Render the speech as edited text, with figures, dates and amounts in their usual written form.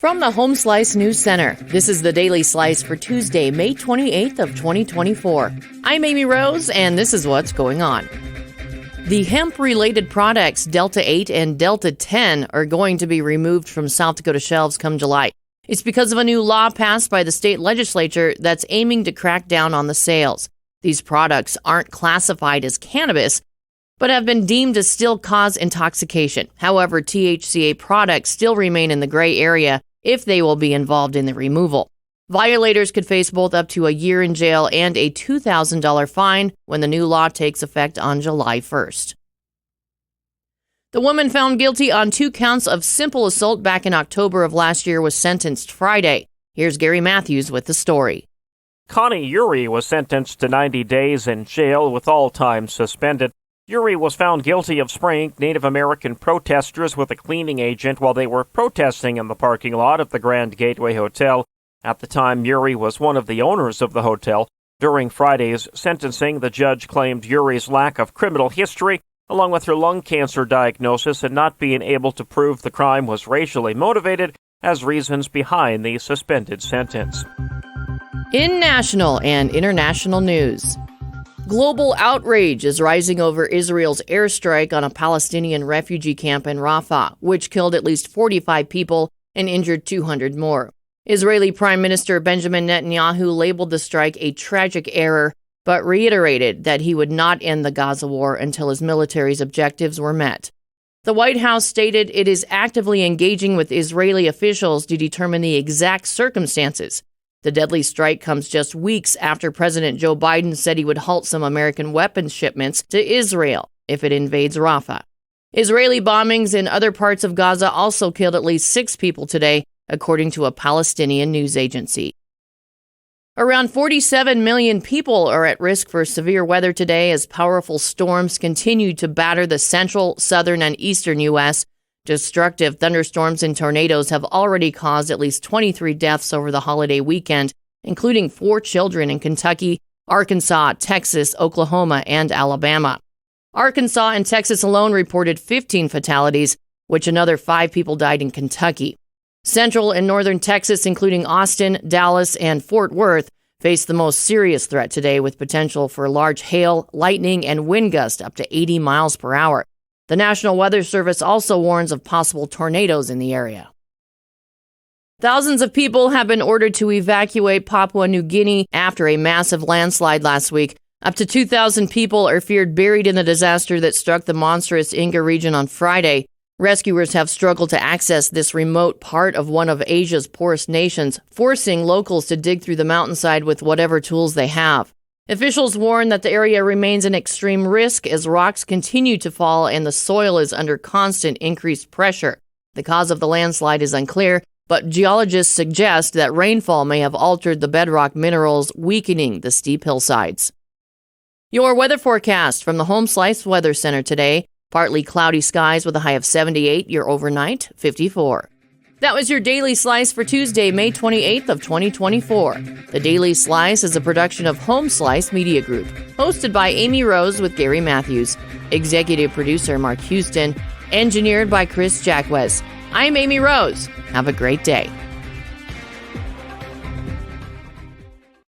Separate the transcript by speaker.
Speaker 1: From the Home Slice News Center, this is the Daily Slice for Tuesday, May 28th of 2024. I'm Amy Rose, and this is what's going on. The hemp-related products Delta 8 and Delta 10 are going to be removed from South Dakota shelves come July. It's because of a new law passed by the state legislature that's aiming to crack down on the sales. These products aren't classified as cannabis, but have been deemed to still cause intoxication. However, THCA products still remain in the gray area if they will be involved in the removal. Violators could face both up to a year in jail and a $2,000 fine when the new law takes effect on July 1st. The woman found guilty on 2 counts of simple assault back in October of last year was sentenced Friday. Here's Gary Matthews with the story.
Speaker 2: Connie Uri was sentenced to 90 days in jail with all time suspended. Uri was found guilty of spraying Native American protesters with a cleaning agent while they were protesting in the parking lot of the Grand Gateway Hotel. At the time, Uri was one of the owners of the hotel. During Friday's sentencing, the judge claimed Uri's lack of criminal history, along with her lung cancer diagnosis and not being able to prove the crime was racially motivated, as reasons behind the suspended sentence.
Speaker 1: In national and international news, global outrage is rising over Israel's airstrike on a Palestinian refugee camp in Rafah, which killed at least 45 people and injured 200 more. Israeli Prime Minister Benjamin Netanyahu labeled the strike a tragic error, but reiterated that he would not end the Gaza war until his military's objectives were met. The White House stated it is actively engaging with Israeli officials to determine the exact circumstances. The deadly strike comes just weeks after President Joe Biden said he would halt some American weapons shipments to Israel if it invades Rafah. Israeli bombings in other parts of Gaza also killed at least 6 people today, according to a Palestinian news agency. Around 47 million people are at risk for severe weather today as powerful storms continue to batter the central, southern, and eastern U.S. Destructive thunderstorms and tornadoes have already caused at least 23 deaths over the holiday weekend, including 4 children in Kentucky, Arkansas, Texas, Oklahoma, and Alabama. Arkansas and Texas alone reported 15 fatalities, which another 5 people died in Kentucky. Central and northern Texas, including Austin, Dallas, and Fort Worth, face the most serious threat today with potential for large hail, lightning, and wind gusts up to 80 miles per hour. The National Weather Service also warns of possible tornadoes in the area. Thousands of people have been ordered to evacuate Papua New Guinea after a massive landslide last week. Up to 2,000 people are feared buried in the disaster that struck the monstrous Inga region on Friday. Rescuers have struggled to access this remote part of one of Asia's poorest nations, forcing locals to dig through the mountainside with whatever tools they have. Officials warn that the area remains an extreme risk as rocks continue to fall and the soil is under constant increased pressure. The cause of the landslide is unclear, but geologists suggest that rainfall may have altered the bedrock minerals, weakening the steep hillsides. Your weather forecast from the Home Slice Weather Center today. Partly cloudy skies with a high of 78, your overnight 54. That was your Daily Slice for Tuesday, May 28th of 2024. The Daily Slice is a production of Home Slice Media Group, hosted by Amy Rose with Gary Matthews, executive producer Mark Houston, engineered by Chris Jacquez. I'm Amy Rose. Have a great day.